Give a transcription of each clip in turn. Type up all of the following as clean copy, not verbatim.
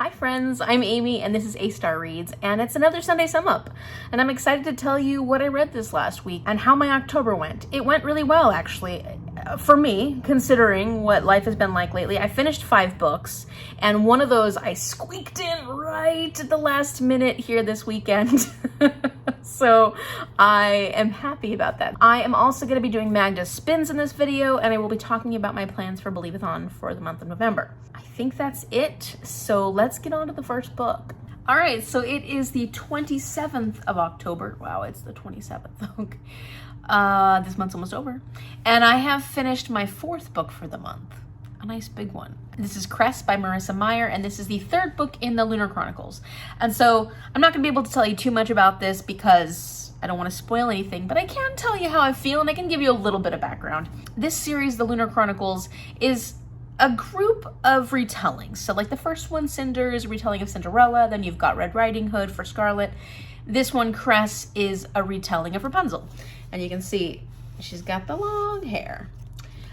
Hi friends, I'm Amy and this is A-Star Reads, and it's another Sunday Sum Up. And I'm excited to tell you what I read this last week and how my October went. It went really well, actually, for me, considering what life has been like lately. I finished 5 books, and one of those I squeaked in right at the last minute here this weekend. So I am happy about that. I am also going to be doing Magda Spins in this video, and I will be talking about my plans for Believathon for the month of November. I think that's it, so let's get on to the first book. All right, so it is the 27th of October. Wow, it's the 27th. Okay. This month's almost over. And I have finished my 4th book for the month. A nice big one. This is Cress by Marissa Meyer, and this is the 3rd book in the Lunar Chronicles. And so I'm not gonna be able to tell you too much about this because I don't want to spoil anything, but I can tell you how I feel and I can give you a little bit of background. This series, the Lunar Chronicles, is a group of retellings. So like the first one, Cinder, is a retelling of Cinderella. Then you've got Red Riding Hood for Scarlet. This one, Cress, is a retelling of Rapunzel. And you can see she's got the long hair.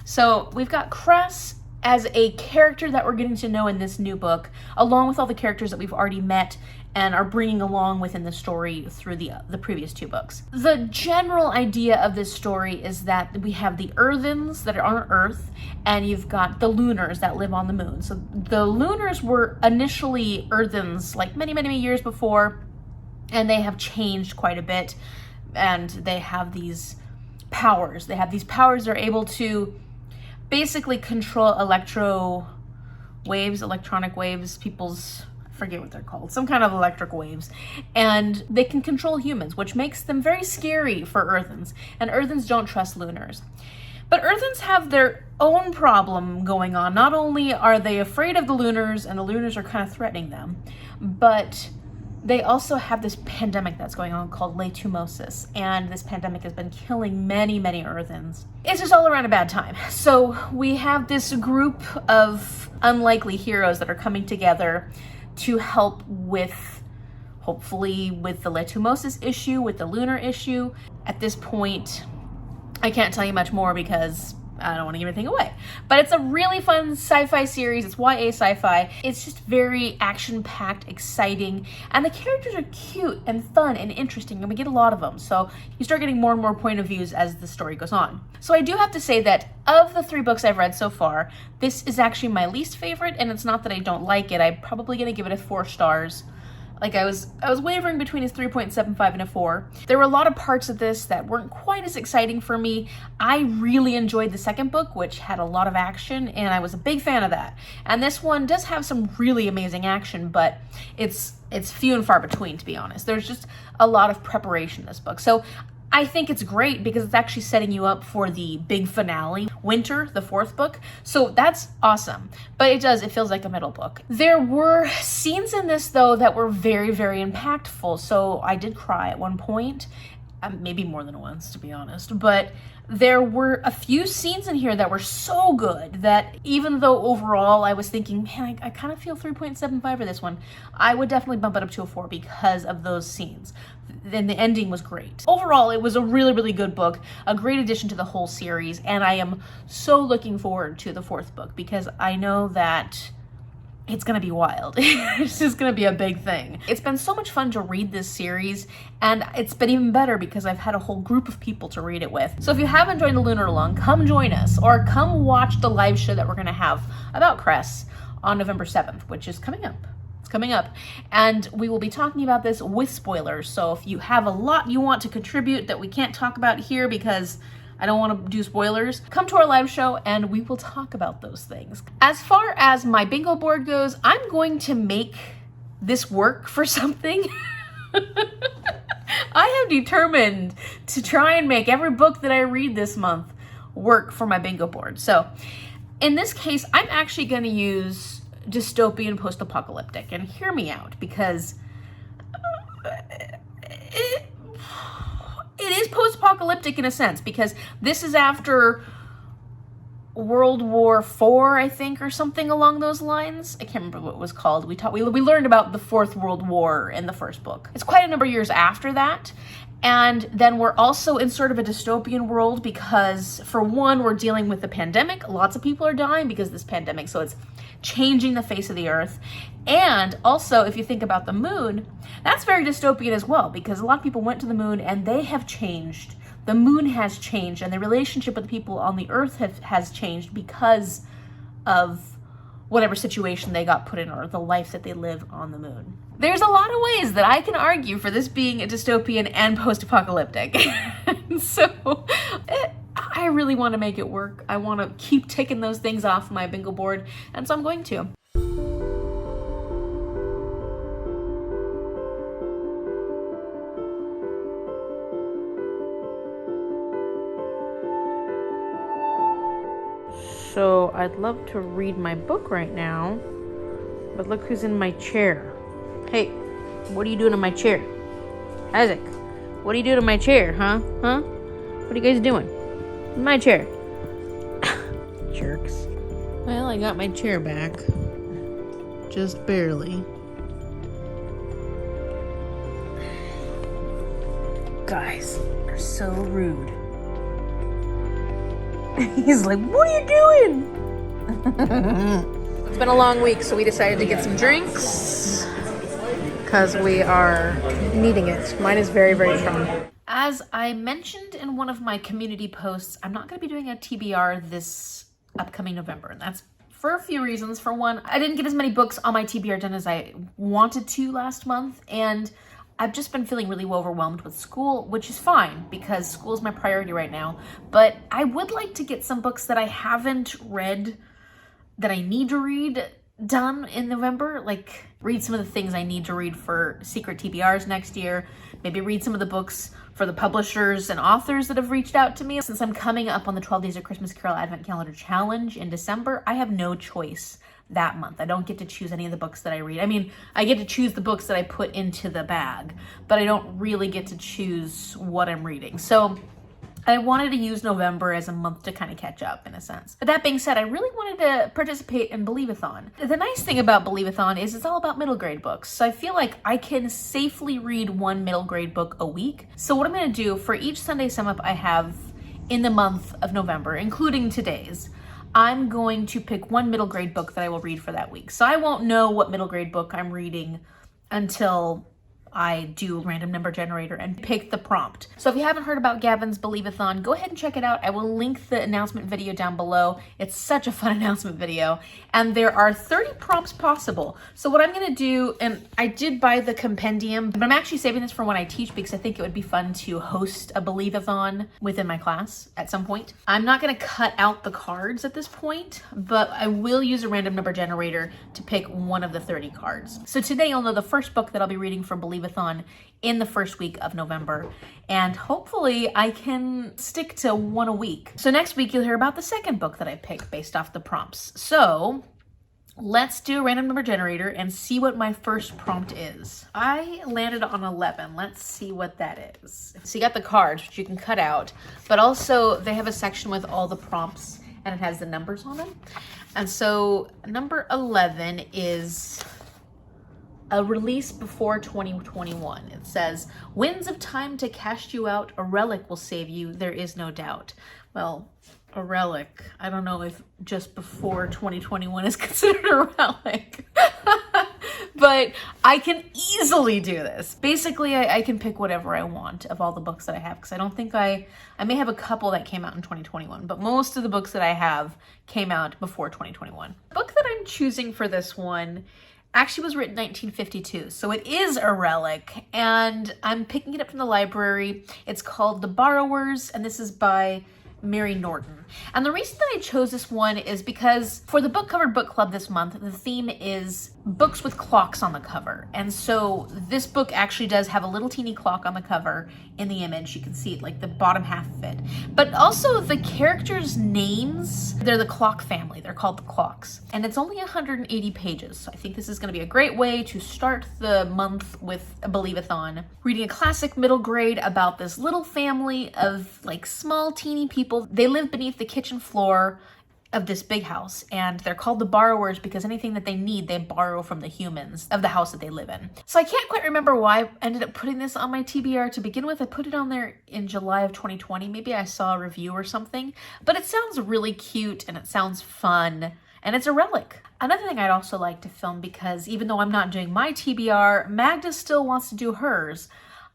So we've got Cress as a character that we're getting to know in this new book, along with all the characters that we've already met and are bringing along within the story through the previous 2 books. The general idea of this story is that we have the Earthens that are on Earth, and you've got the Lunars that live on the moon. So the Lunars were initially Earthens like many, many years before, and they have changed quite a bit, and they have these powers. They have these powers that are able to basically control electronic waves, people's, I forget what they're called, some kind of electric waves, and they can control humans, which makes them very scary for Earthens, and Earthens don't trust Lunars. But Earthens have their own problem going on. Not only are they afraid of the Lunars, and the Lunars are kind of threatening them, but they also have this pandemic that's going on called leishmaniasis, and this pandemic has been killing many, many Earthens. It's just all around a bad time. So we have this group of unlikely heroes that are coming together to help with, hopefully, with the leishmaniasis issue, with the lunar issue. At this point, I can't tell you much more because I don't want to give anything away. But it's a really fun sci-fi series. It's YA sci-fi. It's just very action-packed, exciting, and the characters are cute and fun and interesting, and we get a lot of them. So you start getting more and more point of views as the story goes on. So I do have to say that of the 3 books I've read so far, this is actually my least favorite, and it's not that I don't like it. I'm probably going to give it a 4 stars. Like I was wavering between a 3.75 and a 4. There were a lot of parts of this that weren't quite as exciting for me. I really enjoyed the 2nd book, which had a lot of action, and I was a big fan of that. And this one does have some really amazing action, but it's few and far between, to be honest. There's just a lot of preparation in this book. So I think it's great because it's actually setting you up for the big finale, Winter, the 4th book. So that's awesome. But it feels like a middle book. There were scenes in this, though, that were very, very impactful. So I did cry at one point, maybe more than once, to be honest. But there were a few scenes in here that were so good that even though overall I was thinking, man, I kind of feel 3.75 for this one, I would definitely bump it up to a 4 because of those scenes. Then the ending was great. Overall, it was a really, really good book, a great addition to the whole series, and I am so looking forward to the 4th book because I know that it's gonna be wild. It's just gonna be a big thing. It's been so much fun to read this series, and it's been even better because I've had a whole group of people to read it with. So if you haven't joined the Lunaralong, come join us, or come watch the live show that we're gonna have about Cress on November 7th, which is coming up. Coming up, and we will be talking about this with spoilers. So if you have a lot you want to contribute that we can't talk about here because I don't want to do spoilers, come to our live show and we will talk about those things. As far as my bingo board goes, I'm going to make this work for something. I have determined to try and make every book that I read this month work for my bingo board. So in this case, I'm actually going to use dystopian post-apocalyptic, and hear me out because it is post-apocalyptic in a sense because this is after World War IV, I think, or something along those lines. I can't remember what it was called. We learned about the 4th World War in the 1st book. It's quite a number of years after that. And then we're also in sort of a dystopian world because, for one, we're dealing with the pandemic. Lots of people are dying because of this pandemic. So it's changing the face of the earth. And also, if you think about the moon, that's very dystopian as well, because a lot of people went to the moon and they have changed. The moon has changed, and the relationship with the people on the earth has changed because of whatever situation they got put in, or the life that they live on the moon. There's a lot of ways that I can argue for this being a dystopian and post-apocalyptic. So I really want to make it work. I want to keep ticking those things off my bingo board, and so I'm going to. So I'd love to read my book right now, but look who's in my chair. Hey, what are you doing in my chair? Isaac, what are you doing in my chair, huh? What are you guys doing? In my chair. Jerks. Well, I got my chair back. Just barely. Guys are so rude. He's like, what are you doing? It's been a long week, so we decided to get some drinks because we are needing it. Mine is very, very strong. As I mentioned in one of my community posts, I'm not going to be doing a TBR this upcoming November, and that's for a few reasons. For one, I didn't get as many books on my TBR done as I wanted to last month, and I've just been feeling really overwhelmed with school, which is fine because school is my priority right now. But I would like to get some books that I haven't read that I need to read done in November. Like read some of the things I need to read for secret TBRs next year. Maybe read some of the books for the publishers and authors that have reached out to me. Since I'm coming up on the 12 Days of Christmas Carol Advent Calendar Challenge in December, I have no choice that month. I don't get to choose any of the books that I read. I mean, I get to choose the books that I put into the bag, but I don't really get to choose what I'm reading. So I wanted to use November as a month to kind of catch up in a sense. But that being said, I really wanted to participate in Believathon. The nice thing about Believathon is it's all about middle grade books. So I feel like I can safely read one middle grade book a week. So what I'm going to do for each Sunday sum up I have in the month of November, including today's, I'm going to pick one middle grade book that I will read for that week. So I won't know what middle grade book I'm reading until I do random number generator and pick the prompt. So if you haven't heard about Gavin's Believathon, go ahead and check it out. I will link the announcement video down below. It's such a fun announcement video. And there are 30 prompts possible. So what I'm gonna do, and I did buy the compendium, but I'm actually saving this for when I teach because I think it would be fun to host a Believathon within my class at some point. I'm not gonna cut out the cards at this point, but I will use a random number generator to pick one of the 30 cards. So today you'll know the first book that I'll be reading for Believathon in the first week of November, and hopefully I can stick to one a week. So next week you'll hear about the second book that I picked based off the prompts. So let's do a random number generator and see what my first prompt is. I landed on 11. Let's see what that is. So you got the cards, which you can cut out, but also they have a section with all the prompts and it has the numbers on them. And so number 11 is a release before 2021. It says, winds of time to cast you out, a relic will save you, there is no doubt. Well, a relic, I don't know if just before 2021 is considered a relic. But I can easily do this. Basically, I can pick whatever I want of all the books that I have, because I don't think I may have a couple that came out in 2021, but most of the books that I have came out before 2021. The book that I'm choosing for this one actually was written in 1952, so it is a relic, and I'm picking it up from the library. It's called The Borrowers, and this is by Mary Norton. And the reason that I chose this one is because for the Book Covered Book Club this month, the theme is books with clocks on the cover. And so this book actually does have a little teeny clock on the cover in the image. You can see it, like the bottom half of it. But also the characters' names, they're the clock family. They're called the Clocks. And it's only 180 pages. So I think this is going to be a great way to start the month with a Believathon. Reading a classic middle grade about this little family of like small teeny people. They live beneath the kitchen floor of this big house, and they're called the borrowers because anything that they need, they borrow from the humans of the house that they live in. So I can't quite remember why I ended up putting this on my TBR to begin with. I put it on there in July of 2020. Maybe I saw a review or something, but it sounds really cute and it sounds fun. and it's a relic. Another thing I'd also like to film, because even though I'm not doing my TBR, Magda still wants to do hers.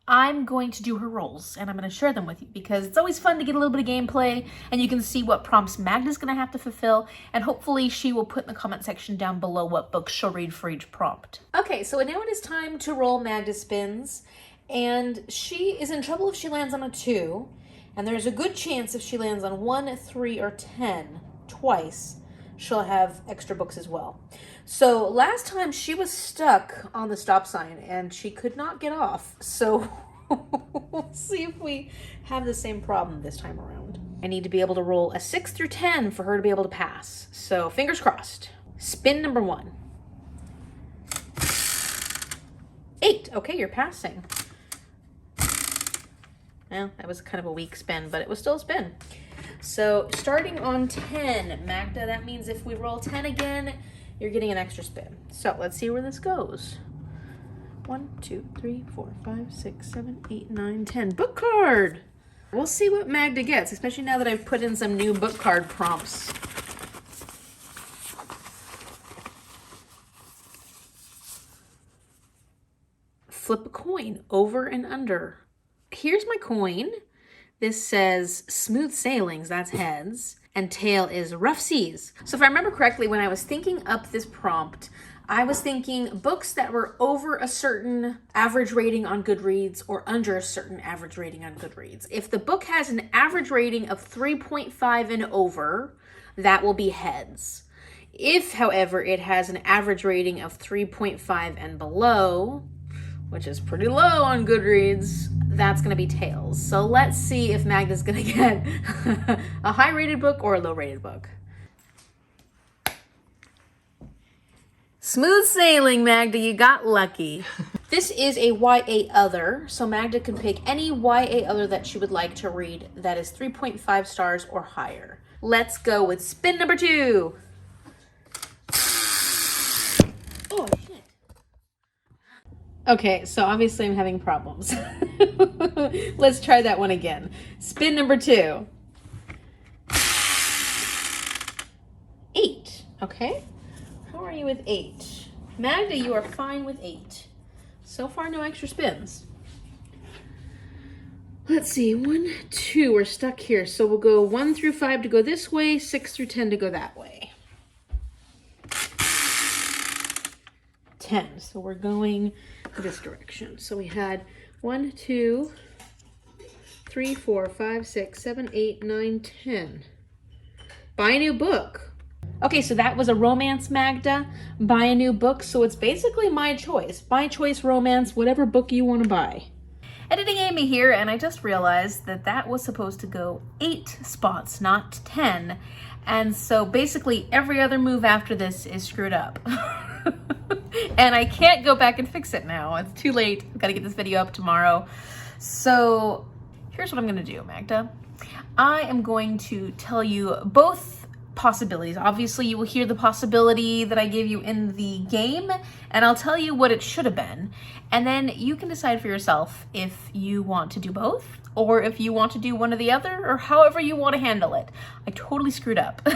I'm going to do her rolls, and I'm going to share them with you because it's always fun to get a little bit of gameplay, and you can see what prompts Magda's going to have to fulfill, and hopefully she will put in the comment section down below what books she'll read for each prompt. Okay, so now it is time to roll Magda Spins, and she is in trouble if she lands on a 2, and there's a good chance if she lands on 1, 3, or 10 twice, she'll have extra books as well. So last time she was stuck on the stop sign and she could not get off. So we'll see if we have the same problem this time around. I need to be able to roll a 6 through 10 for her to be able to pass. So fingers crossed. Spin number 1. 8. Okay, you're passing. Well, that was kind of a weak spin, but it was still a spin. So starting on 10, Magda, that means if we roll 10 again, you're getting an extra spin. So let's see where this goes. 1, 2, 3, 4, 5, 6, 7, 8, 9, 10. Book card! We'll see what Magda gets, especially now that I've put in some new book card prompts. Flip a coin, over and under. Here's my coin. This says smooth sailings, that's heads, and tail is rough seas. So if I remember correctly, when I was thinking up this prompt, I was thinking books that were over a certain average rating on Goodreads or under a certain average rating on Goodreads. If the book has an average rating of 3.5 and over, that will be heads. If, however, it has an average rating of 3.5 and below, which is pretty low on Goodreads, that's going to be tails. So let's see if Magda's going to get a high-rated book or a low-rated book. Smooth sailing, Magda. You got lucky. This is a YA other, so Magda can pick any YA other that she would like to read that is 3.5 stars or higher. Let's go with spin number 2. Oh, shit. Okay, so obviously I'm having problems. Let's try that one again. Spin number 2. 8. Okay. How are you with 8? Magda, you are fine with 8. So far, no extra spins. Let's see. 1, 2. We're stuck here. So we'll go 1 through 5 to go this way, 6 through 10 to go that way. 10. So we're going this direction. So we had 1, 2, 3, 4, 5, 6, 7, 8, 9, 10. Buy a new book. Okay, so that was a romance, Magda. Buy a new book. So it's basically my choice. My choice romance, whatever book you want to buy. Editing Amy here, and I just realized that that was supposed to go 8 spots, not 10. And so basically every other move after this is screwed up. And I can't go back and fix it now. It's too late. I've got to get this video up tomorrow. So here's what I'm going to do, Magda. I am going to tell you both possibilities. Obviously, you will hear the possibility that I gave you in the game, and I'll tell you what it should have been. And then you can decide for yourself if you want to do both, or if you want to do one or the other, or however you want to handle it. I totally screwed up.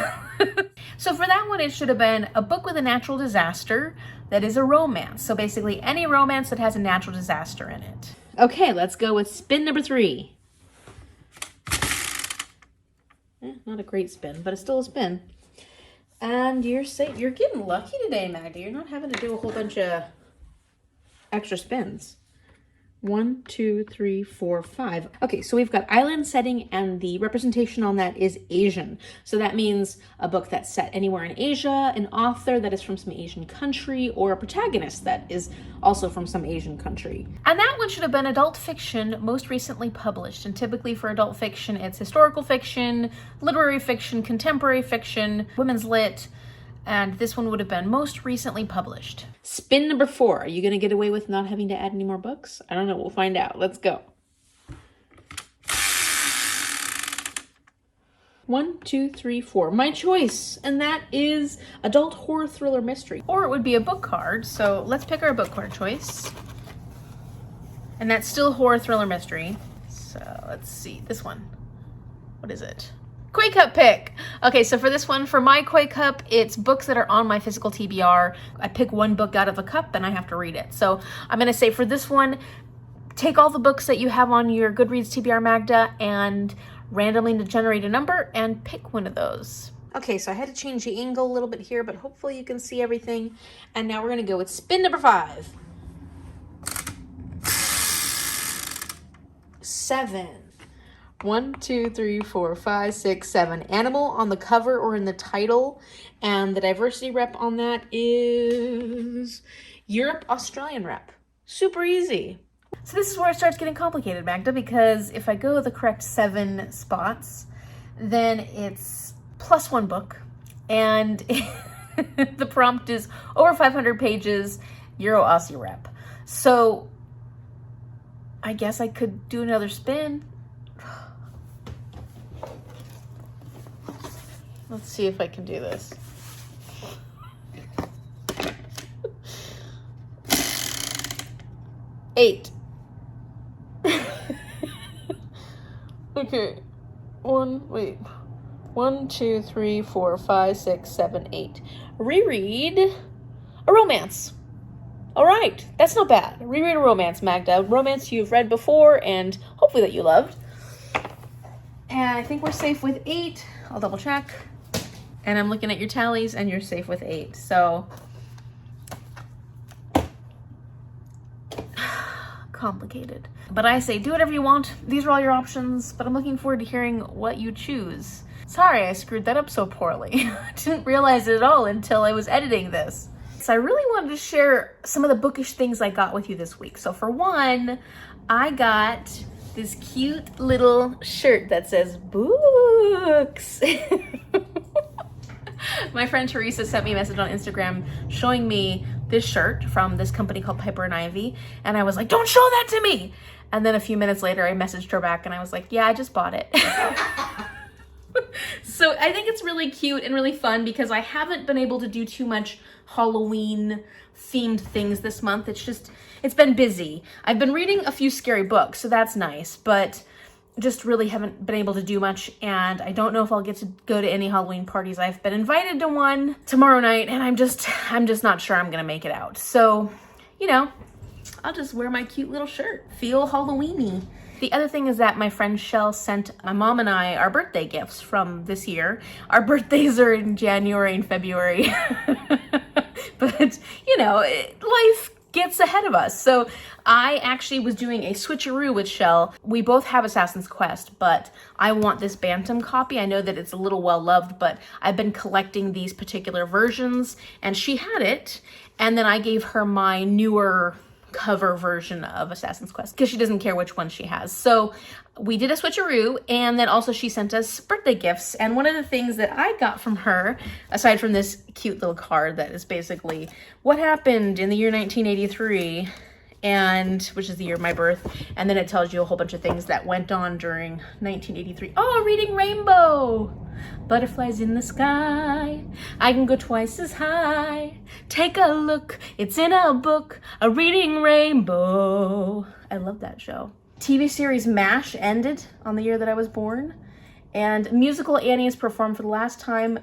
So for that one, it should have been a book with a natural disaster that is a romance. So basically any romance that has a natural disaster in it. Okay, let's go with spin number 3. Not a great spin, but it's still a spin. And you're getting lucky today, Magda. You're not having to do a whole bunch of extra spins. 1, 2, 3, 4, 5. Okay, so we've got island setting, and the representation on that is Asian. So that means a book that's set anywhere in Asia, an author that is from some Asian country, or a protagonist that is also from some Asian country. And that one should have been adult fiction, most recently published. And typically for adult fiction, it's historical fiction, literary fiction, contemporary fiction, women's lit, and this one would have been most recently published. Spin number 4. Are you going to get away with not having to add any more books? I don't know. We'll find out. Let's go. 1, 2, 3, 4. My choice, and that is adult horror thriller mystery. Or it would be a book card. So let's pick our book card choice. And that's still horror thriller mystery. So let's see. This one. What is it? Koi Cup pick. Okay, so for this one, for my Koi Cup, it's books that are on my physical TBR. I pick one book out of a cup and I have to read it. So I'm gonna say for this one, take all the books that you have on your Goodreads TBR, Magda, and randomly generate a number and pick one of those. Okay, so I had to change the angle a little bit here, but hopefully you can see everything. And now we're gonna go with spin number 5. 7. 1, 2, 3, 4, 5, 6, 7. Animal on the cover or in the title. And the diversity rep on that is Europe, Australian rep. Super easy. So this is where it starts getting complicated, Magda, because if I go the correct 7 spots, then it's +1 book. And the prompt is over 500 pages, Euro Aussie rep. So I guess I could do another spin. Let's see if I can do this. Eight. Okay. 1, 2, 3, 4, 5, 6, 7, 8. Reread a romance. All right, that's not bad. Reread a romance, Magda. Romance you've read before and hopefully that you loved. And I think we're safe with 8. I'll double check. And I'm looking at your tallies and you're safe with 8. So complicated. But I say do whatever you want. These are all your options, but I'm looking forward to hearing what you choose. Sorry I screwed that up so poorly. I didn't realize it at all until I was editing this. So I really wanted to share some of the bookish things I got with you this week. So for one, I got this cute little shirt that says books. My friend Marissa sent me a message on Instagram showing me this shirt from this company called Piper and Ivy. And I was like, don't show that to me. And then a few minutes later, I messaged her back and I was like, yeah, I just bought it. So I think it's really cute and really fun because I haven't been able to do too much Halloween themed things this month. It's been busy. I've been reading a few scary books, so that's nice, but just really haven't been able to do much, and I don't know if I'll get to go to any Halloween parties. I've been invited to one tomorrow night, and I'm just not sure I'm gonna make it out. So, you know, I'll just wear my cute little shirt, feel Halloweeny. The other thing is that my friend Shell sent my mom and I our birthday gifts from this year. Our birthdays are in January and February, but you know, life gets ahead of us. So I actually was doing a switcheroo with Shell. We both have Assassin's Quest, but I want this Bantam copy. I know that it's a little well loved, but I've been collecting these particular versions and she had it. And then I gave her my newer cover version of Assassin's Quest because she doesn't care which one she has. So we did a switcheroo, and then also she sent us birthday gifts. And one of the things that I got from her, aside from this cute little card that is basically what happened in the year 1983, and which is the year of my birth, and then it tells you a whole bunch of things that went on during 1983. Oh, reading Rainbow! Butterflies in the sky, I can go twice as high. Take a look, it's in a book, a reading rainbow. I love that show. TV series MASH ended on the year that I was born, and musical Annie is performed for the last time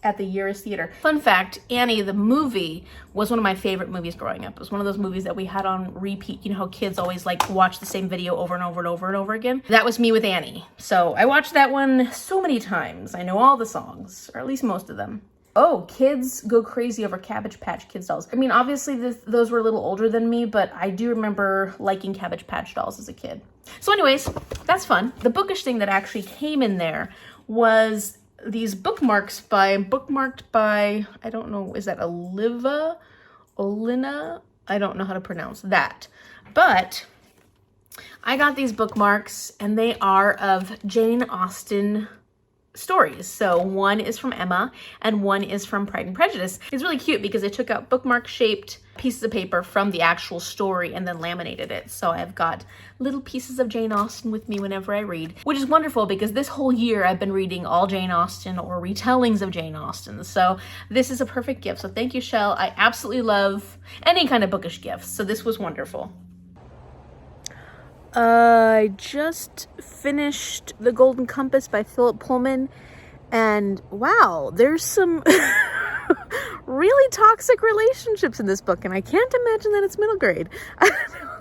at the Uris Theater. Fun fact, Annie, the movie, was one of my favorite movies growing up. It was one of those movies that we had on repeat. You know how kids always like to watch the same video over and over and over and over again? That was me with Annie. So I watched that one so many times. I know all the songs, or at least most of them. Oh, kids go crazy over Cabbage Patch Kids dolls. I mean, obviously those were a little older than me, but I do remember liking Cabbage Patch dolls as a kid. So anyways, that's fun. The bookish thing that actually came in there was these bookmarked by, I don't know, is that Olina? I don't know how to pronounce that. But I got these bookmarks and they are of Jane Austen stories. So one is from Emma and one is from Pride and Prejudice. It's really cute because I took out bookmark shaped pieces of paper from the actual story and then laminated it. So I've got little pieces of Jane Austen with me whenever I read, which is wonderful because this whole year I've been reading all Jane Austen or retellings of Jane Austen. So this is a perfect gift. So thank you, Shell. I absolutely love any kind of bookish gifts. So this was wonderful. I just finished The Golden Compass by Philip Pullman, And wow, there's some really toxic relationships in this book, and I can't imagine that it's middle grade.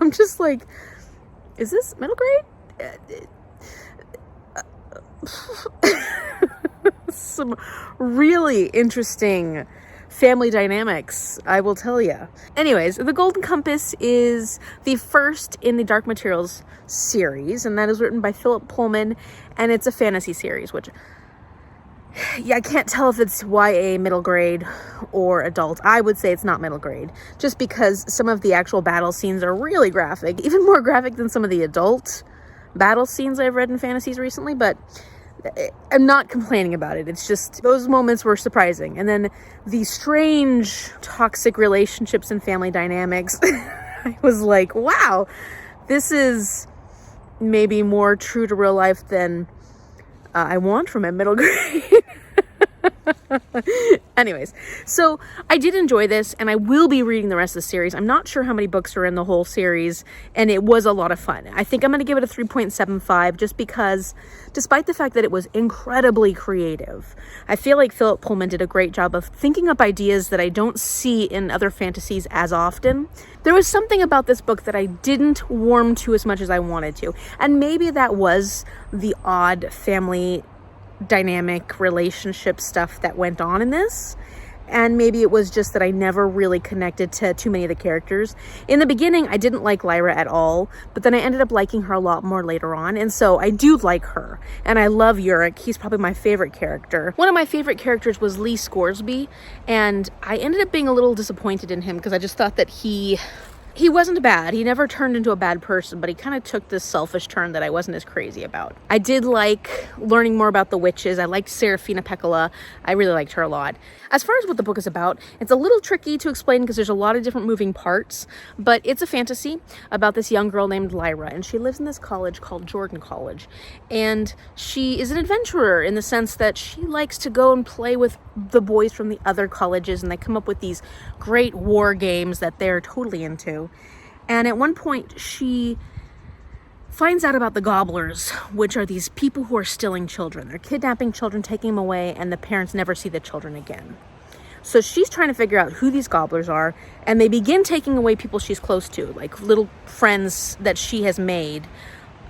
I'm just like, is this middle grade? Some really interesting family dynamics, I will tell you. Anyways, The Golden Compass is the first in the Dark Materials series, and that is written by Philip Pullman, and it's a fantasy series, which, yeah, I can't tell if it's YA, middle grade, or adult. I would say it's not middle grade, just because some of the actual battle scenes are really graphic, even more graphic than some of the adult battle scenes I've read in fantasies recently, but I'm not complaining about it. It's just those moments were surprising. And then the strange toxic relationships and family dynamics, I was like, wow, this is maybe more true to real life than I want from a middle grade. Anyways, so I did enjoy this, and I will be reading the rest of the series. I'm not sure how many books are in the whole series, and it was a lot of fun. I think I'm going to give it a 3.75 just because, despite the fact that it was incredibly creative, I feel like Philip Pullman did a great job of thinking up ideas that I don't see in other fantasies as often. There was something about this book that I didn't warm to as much as I wanted to, and maybe that was the odd family dynamic relationship stuff that went on in this, and maybe it was just that I never really connected to too many of the characters. In the beginning, I didn't like Lyra at all, but then I ended up liking her a lot more later on, and so I do like her, and I love Uric. He's probably my favorite character. One of my favorite characters was Lee Scoresby, and I ended up being a little disappointed in him because I just thought that he wasn't bad. He never turned into a bad person, but he kind of took this selfish turn that I wasn't as crazy about. I did like learning more about the witches. I liked Serafina Pekkala. I really liked her a lot. As far as what the book is about, it's a little tricky to explain because there's a lot of different moving parts, but it's a fantasy about this young girl named Lyra, and she lives in this college called Jordan College, and she is an adventurer in the sense that she likes to go and play with the boys from the other colleges, and they come up with these great war games that they're totally into. And at one point, she finds out about the gobblers, which are these people who are stealing children. They're kidnapping children, taking them away, and the parents never see the children again. So she's trying to figure out who these gobblers are, and they begin taking away people she's close to, like little friends that she has made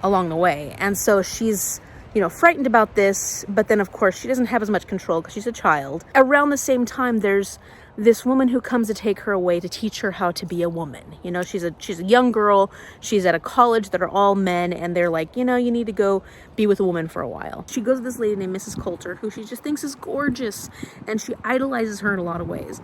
along the way. And so she's, frightened about this, but then of course she doesn't have as much control because she's a child. Around the same time, there's this woman who comes to take her away to teach her how to be a woman. She's a young girl. She's at a college that are all men, and they're like, you need to go be with a woman for a while. She goes with this lady named Mrs. Coulter, who she just thinks is gorgeous, and she idolizes her in a lot of ways.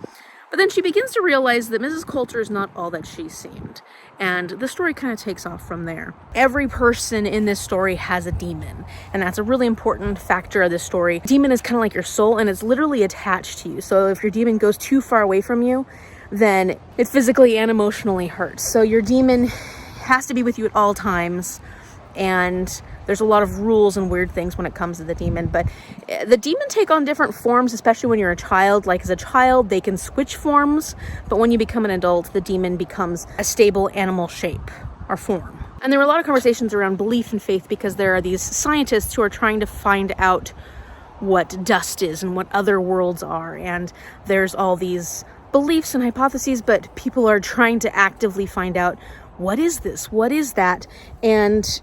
But then she begins to realize that Mrs. Coulter is not all that she seemed, and the story kind of takes off from there. Every person in this story has a demon, and that's a really important factor of this story. Demon is kind of like your soul, and it's literally attached to you. So if your demon goes too far away from you, then it physically and emotionally hurts. So your demon has to be with you at all times, and there's a lot of rules and weird things when it comes to the demon, but the demon take on different forms, especially when you're a child. Like as a child, they can switch forms, but when you become an adult, the demon becomes a stable animal shape or form. And there were a lot of conversations around belief and faith because there are these scientists who are trying to find out what dust is and what other worlds are, and there's all these beliefs and hypotheses, but people are trying to actively find out, what is this? What is that? And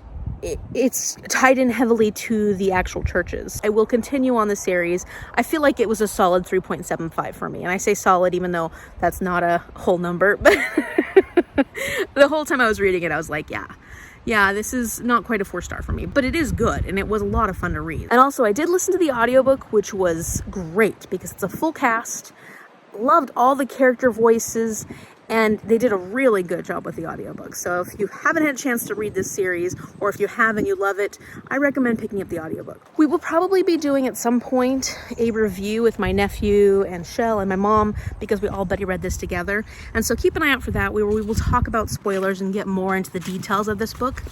it's tied in heavily to the actual churches. I will continue on the series. I feel like it was a solid 3.75 for me. And I say solid even though that's not a whole number. But the whole time I was reading it, I was like, yeah, this is not quite a 4-star for me. But it is good, and it was a lot of fun to read. And also, I did listen to the audiobook, which was great because it's a full cast. Loved all the character voices, and they did a really good job with the audiobook. So if you haven't had a chance to read this series, or if you have and you love it, I recommend picking up the audiobook. We will probably be doing at some point a review with my nephew and Shell and my mom, because we all buddy read this together. And so keep an eye out for that. We will talk about spoilers and get more into the details of this book.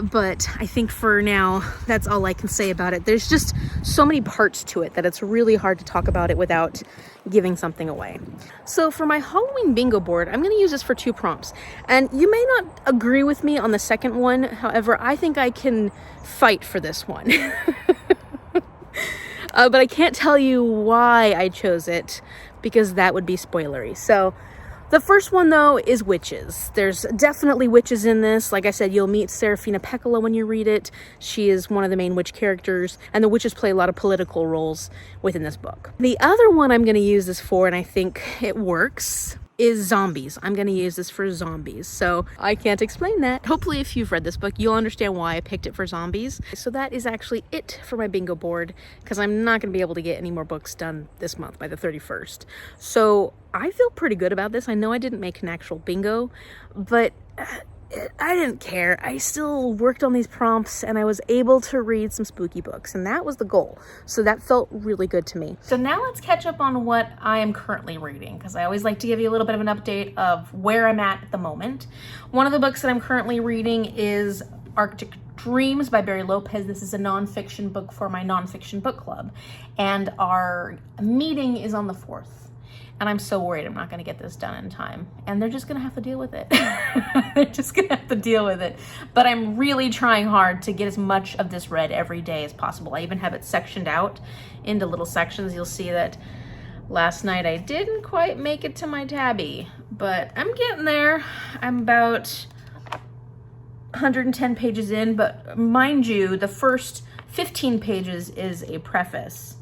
But I think for now, that's all I can say about it. There's just so many parts to it that it's really hard to talk about it without giving something away. So for my Halloween bingo board, I'm going to use this for 2 prompts. And you may not agree with me on the second one. However, I think I can fight for this one. but I can't tell you why I chose it because that would be spoilery. So the first one, though, is witches. There's definitely witches in this. Like I said, you'll meet Serafina Pekkala when you read it. She is one of the main witch characters, and the witches play a lot of political roles within this book. The other one I'm going to use this for, and I think it works, is zombies. I'm going to use this for zombies, so I can't explain that. Hopefully, if you've read this book, you'll understand why I picked it for zombies. So that is actually it for my bingo board, because I'm not going to be able to get any more books done this month by the 31st. So I feel pretty good about this. I know I didn't make an actual bingo, but I didn't care. I still worked on these prompts and I was able to read some spooky books, and that was the goal. So that felt really good to me. So now let's catch up on what I am currently reading, because I always like to give you a little bit of an update of where I'm at the moment. One of the books that I'm currently reading is Arctic Dreams by Barry Lopez. This is a nonfiction book for my nonfiction book club, and our meeting is on the 4th. And I'm so worried I'm not going to get this done in time. And they're just going to have to deal with it. They're just going to have to deal with it. But I'm really trying hard to get as much of this read every day as possible. I even have it sectioned out into little sections. You'll see that last night I didn't quite make it to my tabby, but I'm getting there. I'm about 110 pages in, but mind you, the first 15 pages is a preface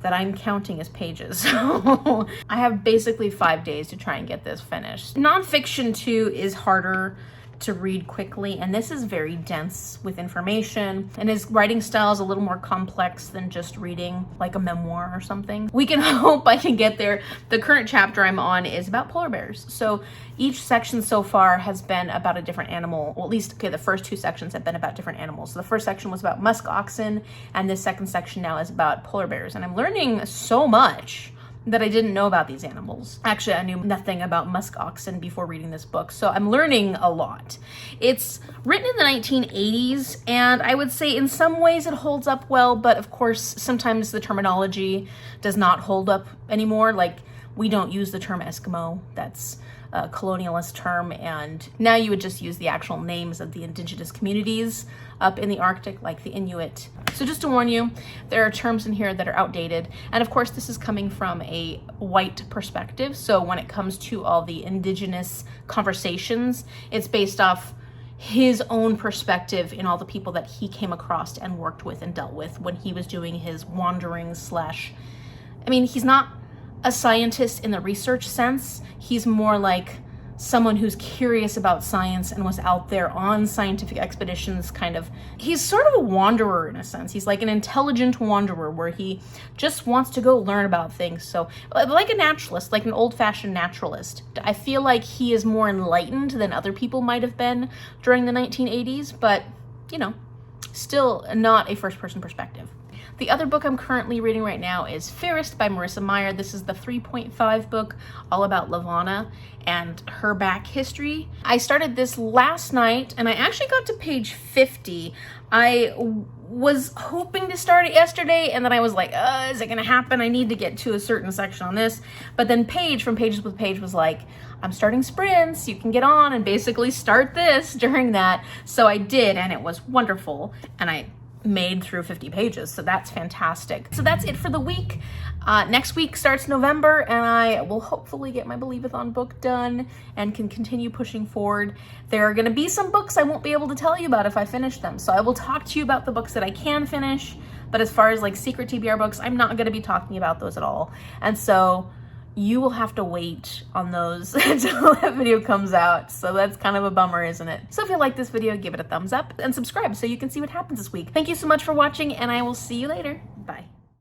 that I'm counting as pages. So I have basically 5 days to try and get this finished. Nonfiction too is harder to read quickly, and this is very dense with information, and his writing style is a little more complex than just reading like a memoir or something. We can hope I can get there. The current chapter I'm on is about polar bears. So each section so far has been about a different animal. Well, at least, okay, the first 2 sections have been about different animals. So the first section was about musk oxen, and this second section now is about polar bears. And I'm learning so much that I didn't know about these animals. Actually, I knew nothing about musk oxen before reading this book, so I'm learning a lot. It's written in the 1980s, and I would say in some ways it holds up well, but of course, sometimes the terminology does not hold up anymore. Like, we don't use the term Eskimo. That's a colonialist term, and now you would just use the actual names of the indigenous communities up in the Arctic, like the Inuit. So just to warn you, there are terms in here that are outdated, and of course this is coming from a white perspective, so when it comes to all the indigenous conversations, it's based off his own perspective in all the people that he came across and worked with and dealt with when he was doing his wanderings slash, I mean, he's not a scientist in the research sense. He's more like someone who's curious about science and was out there on scientific expeditions, kind of. He's sort of a wanderer in a sense. He's like an intelligent wanderer where he just wants to go learn about things. So like a naturalist, like an old-fashioned naturalist. I feel like he is more enlightened than other people might have been during the 1980s, but, you know, still not a first-person perspective. The other book I'm currently reading right now is Fairest by Marissa Meyer. This is the 3.5 book all about Levana and her back history. I started this last night and I actually got to page 50. I was hoping to start it yesterday, and then I was like, is it gonna happen? I need to get to a certain section on this. But then Paige from Pages with Paige was like, I'm starting sprints, you can get on and basically start this during that. So I did, and it was wonderful. And I made through 50 pages, so that's fantastic. So that's it for the week. Next week starts November, and I will hopefully get my Believathon book done and can continue pushing forward. There are going to be some books I won't be able to tell you about if I finish them, so I will talk to you about the books that I can finish, but as far as like secret TBR books, I'm not going to be talking about those at all. And so you will have to wait on those until that video comes out. So that's kind of a bummer, isn't it? So if you like this video, give it a thumbs up and subscribe so you can see what happens this week. Thank you so much for watching, and I will see you later. Bye.